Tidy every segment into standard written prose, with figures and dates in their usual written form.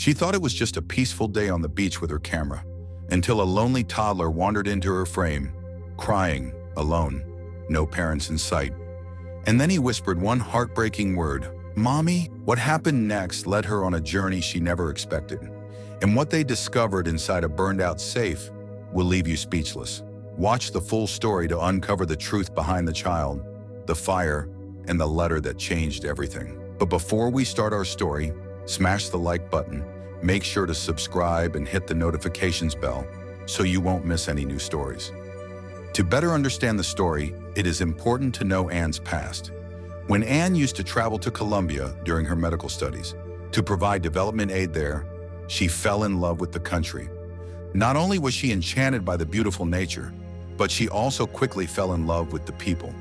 She thought it was just a peaceful day on the beach with her camera, until a lonely toddler wandered into her frame, crying, alone, no parents in sight. And then he whispered one heartbreaking word, "Mommy." What happened next led her on a journey she never expected. And what they discovered inside a burned-out safe will leave you speechless. Watch the full story to uncover the truth behind the child, the fire, and the letter that changed everything. But before we start our story, smash the like button, make sure to subscribe and hit the notifications bell so you won't miss any new stories. To better understand the story, it is important to know Anne's past. When Anne used to travel to Colombia during her medical studies to provide development aid there, she fell in love with the country. Not only was she enchanted by the beautiful nature, but she also quickly fell in love with the people.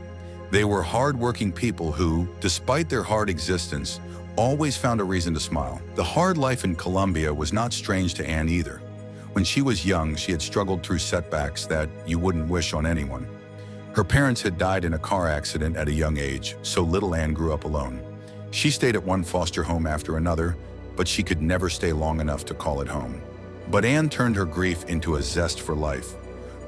They were hard-working people who, despite their hard existence, always found a reason to smile. The hard life in Colombia was not strange to Anne either. When she was young, she had struggled through setbacks that you wouldn't wish on anyone. Her parents had died in a car accident at a young age, so little Anne grew up alone. She stayed at one foster home after another, but she could never stay long enough to call it home. But Anne turned her grief into a zest for life.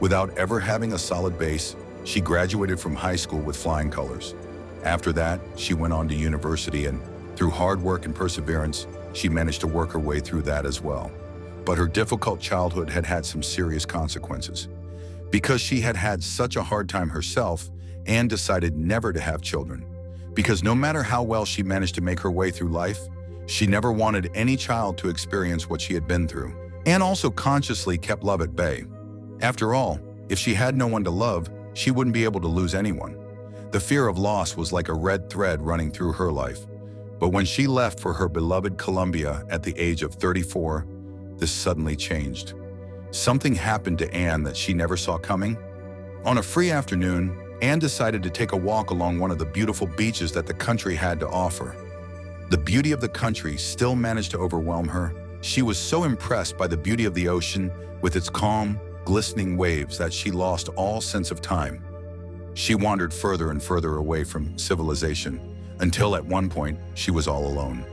Without ever having a solid base, she graduated from high school with flying colors. After that, she went on to university, and through hard work and perseverance, she managed to work her way through that as well. But her difficult childhood had had some serious consequences. Because she had had such a hard time herself, Anne decided never to have children. Because no matter how well she managed to make her way through life, she never wanted any child to experience what she had been through. Anne also consciously kept love at bay. After all, if she had no one to love, she wouldn't be able to lose anyone. The fear of loss was like a red thread running through her life. But when she left for her beloved Colombia at the age of 34, this suddenly changed. Something happened to Anne that she never saw coming. On a free afternoon, Anne decided to take a walk along one of the beautiful beaches that the country had to offer. The beauty of the country still managed to overwhelm her. She was so impressed by the beauty of the ocean with its calm, glistening waves that she lost all sense of time. She wandered further and further away from civilization, until at one point she was all alone.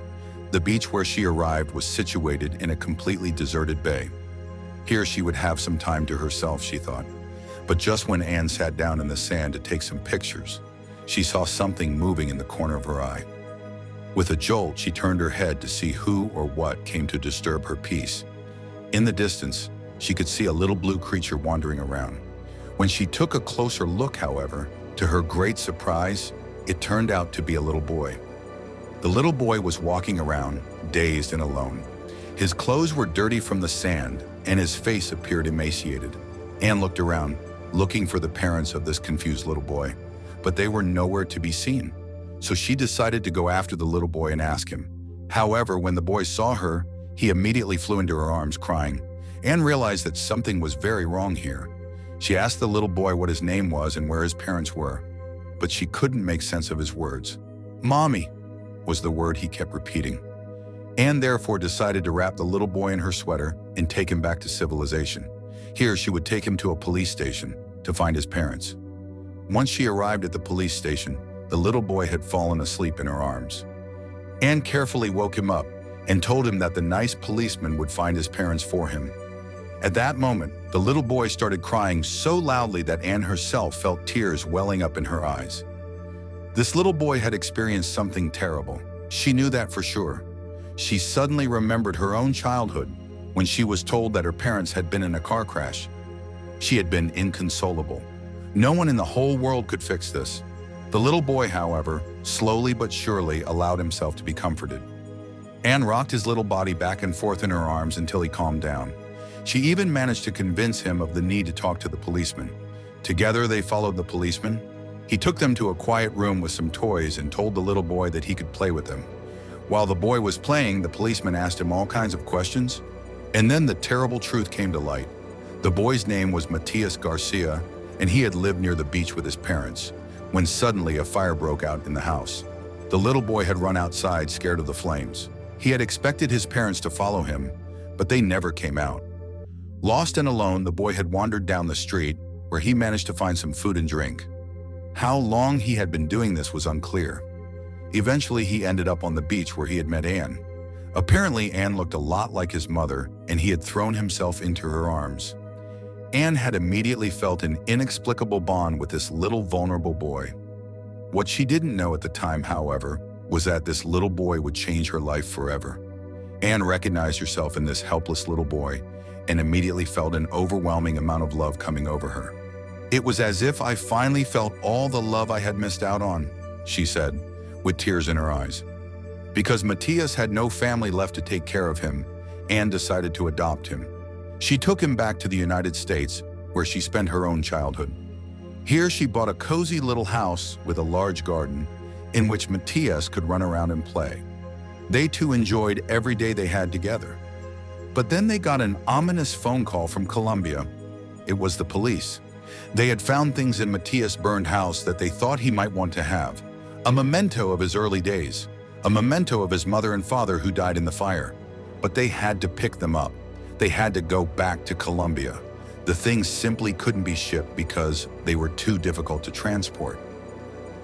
The beach where she arrived was situated in a completely deserted bay. Here she would have some time to herself, she thought. But just when Anne sat down in the sand to take some pictures, she saw something moving in the corner of her eye. With a jolt, she turned her head to see who or what came to disturb her peace. In the distance, she could see a little blue creature wandering around. When she took a closer look, however, to her great surprise, it turned out to be a little boy. The little boy was walking around, dazed and alone. His clothes were dirty from the sand, and his face appeared emaciated. Anne looked around, looking for the parents of this confused little boy, but they were nowhere to be seen. So she decided to go after the little boy and ask him. However, when the boy saw her, he immediately flew into her arms, crying. Anne realized that something was very wrong here. She asked the little boy what his name was and where his parents were, but she couldn't make sense of his words. "Mommy," was the word he kept repeating. Anne therefore decided to wrap the little boy in her sweater and take him back to civilization. Here she would take him to a police station to find his parents. Once she arrived at the police station, the little boy had fallen asleep in her arms. Anne carefully woke him up and told him that the nice policeman would find his parents for him. At that moment, the little boy started crying so loudly that Anne herself felt tears welling up in her eyes. This little boy had experienced something terrible. She knew that for sure. She suddenly remembered her own childhood when she was told that her parents had been in a car crash. She had been inconsolable. No one in the whole world could fix this. The little boy, however, slowly but surely allowed himself to be comforted. Anne rocked his little body back and forth in her arms until he calmed down. She even managed to convince him of the need to talk to the policeman. Together, they followed the policeman. He took them to a quiet room with some toys and told the little boy that he could play with them. While the boy was playing, the policeman asked him all kinds of questions, and then the terrible truth came to light. The boy's name was Matias Garcia, and he had lived near the beach with his parents, when suddenly a fire broke out in the house. The little boy had run outside, scared of the flames. He had expected his parents to follow him, but they never came out. Lost and alone, the boy had wandered down the street, where he managed to find some food and drink. How long he had been doing this was unclear. Eventually, he ended up on the beach where he had met Anne. Apparently, Anne looked a lot like his mother, and he had thrown himself into her arms. Anne had immediately felt an inexplicable bond with this little vulnerable boy. What she didn't know at the time, however, was that this little boy would change her life forever. Anne recognized herself in this helpless little boy and immediately felt an overwhelming amount of love coming over her. "It was as if I finally felt all the love I had missed out on," she said, with tears in her eyes. Because Matthias had no family left to take care of him, Anne decided to adopt him. She took him back to the United States, where she spent her own childhood. Here she bought a cozy little house with a large garden in which Matthias could run around and play. They two enjoyed every day they had together. But then they got an ominous phone call from Colombia. It was the police. They had found things in Matthias' burned house that they thought he might want to have. A memento of his early days. A memento of his mother and father who died in the fire. But they had to pick them up. They had to go back to Colombia. The things simply couldn't be shipped because they were too difficult to transport.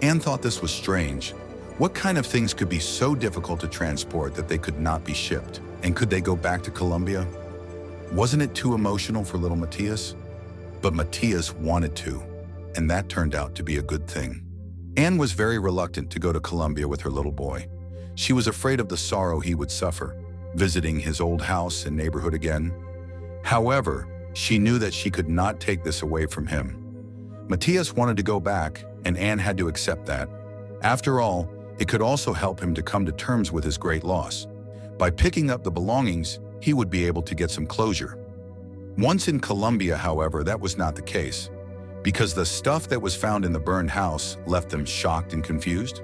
Anne thought this was strange. What kind of things could be so difficult to transport that they could not be shipped? And could they go back to Colombia? Wasn't it too emotional for little Matthias? But Matthias wanted to, and that turned out to be a good thing. Anne was very reluctant to go to Colombia with her little boy. She was afraid of the sorrow he would suffer, visiting his old house and neighborhood again. However, she knew that she could not take this away from him. Matthias wanted to go back, and Anne had to accept that. After all, it could also help him to come to terms with his great loss. By picking up the belongings, he would be able to get some closure. Once in Colombia, however, that was not the case, because the stuff that was found in the burned house left them shocked and confused.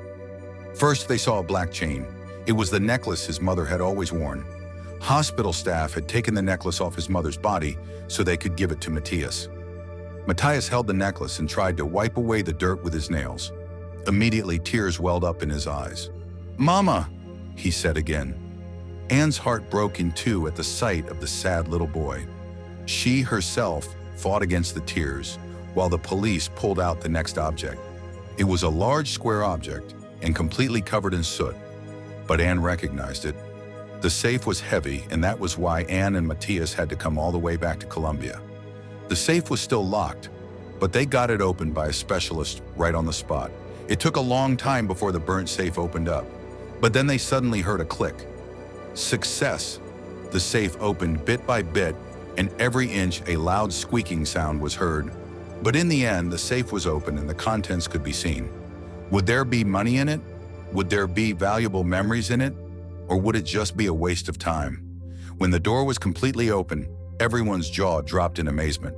First, they saw a black chain. It was the necklace his mother had always worn. Hospital staff had taken the necklace off his mother's body so they could give it to Matthias. Matthias held the necklace and tried to wipe away the dirt with his nails. Immediately, tears welled up in his eyes. "Mama," he said again. Anne's heart broke in two at the sight of the sad little boy. She herself fought against the tears while the police pulled out the next object. It was a large square object and completely covered in soot, but Anne recognized it. The safe was heavy, and that was why Anne and Matthias had to come all the way back to Colombia. The safe was still locked, but they got it opened by a specialist right on the spot. It took a long time before the burnt safe opened up, but then they suddenly heard a click. Success! The safe opened bit by bit, and every inch a loud squeaking sound was heard. But in the end, the safe was open and the contents could be seen. Would there be money in it? Would there be valuable memories in it? Or would it just be a waste of time? When the door was completely open, everyone's jaw dropped in amazement.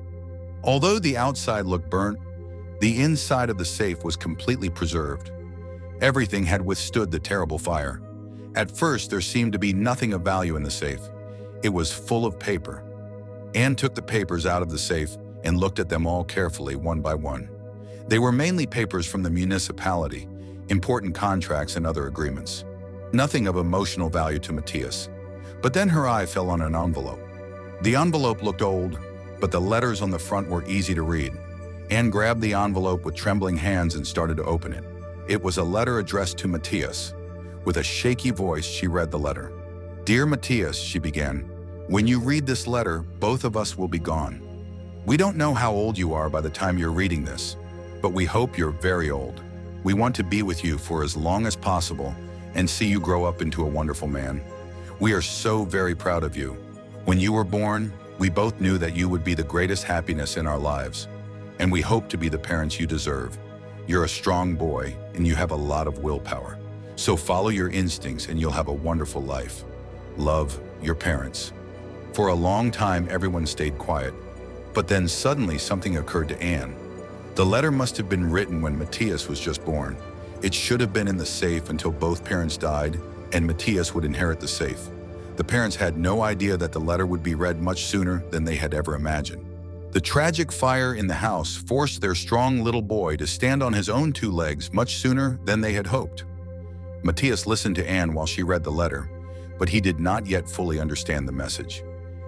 Although the outside looked burnt, the inside of the safe was completely preserved. Everything had withstood the terrible fire. At first, there seemed to be nothing of value in the safe. It was full of paper. Anne took the papers out of the safe and looked at them all carefully, one by one. They were mainly papers from the municipality, important contracts and other agreements. Nothing of emotional value to Matthias. But then her eye fell on an envelope. The envelope looked old, but the letters on the front were easy to read. Anne grabbed the envelope with trembling hands and started to open it. It was a letter addressed to Matthias. With a shaky voice, she read the letter. "Dear Matthias," she began, "when you read this letter, both of us will be gone. We don't know how old you are by the time you're reading this, but we hope you're very old. We want to be with you for as long as possible and see you grow up into a wonderful man. We are so very proud of you. When you were born, we both knew that you would be the greatest happiness in our lives, and we hope to be the parents you deserve. You're a strong boy, and you have a lot of willpower. So follow your instincts and you'll have a wonderful life. Love, your parents." For a long time, everyone stayed quiet. But then suddenly something occurred to Anne. The letter must have been written when Matthias was just born. It should have been in the safe until both parents died, and Matthias would inherit the safe. The parents had no idea that the letter would be read much sooner than they had ever imagined. The tragic fire in the house forced their strong little boy to stand on his own two legs much sooner than they had hoped. Matthias listened to Anne while she read the letter, but he did not yet fully understand the message.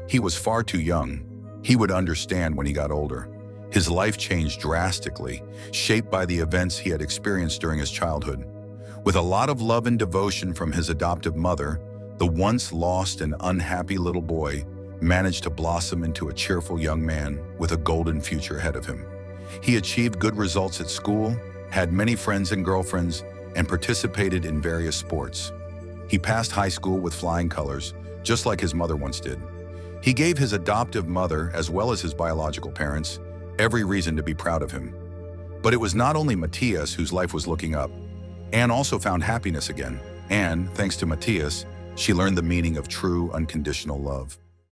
He was far too young. He would understand when he got older. His life changed drastically, shaped by the events he had experienced during his childhood. With a lot of love and devotion from his adoptive mother, The once lost and unhappy little boy managed to blossom into a cheerful young man with a golden future ahead of him. He achieved good results at school, had many friends and girlfriends, and participated in various sports. He passed high school with flying colors, just like his mother once did. He gave his adoptive mother, as well as his biological parents, every reason to be proud of him. But it was not only Matthias whose life was looking up. Anne also found happiness again, and, thanks to Matthias, she learned the meaning of true, unconditional love.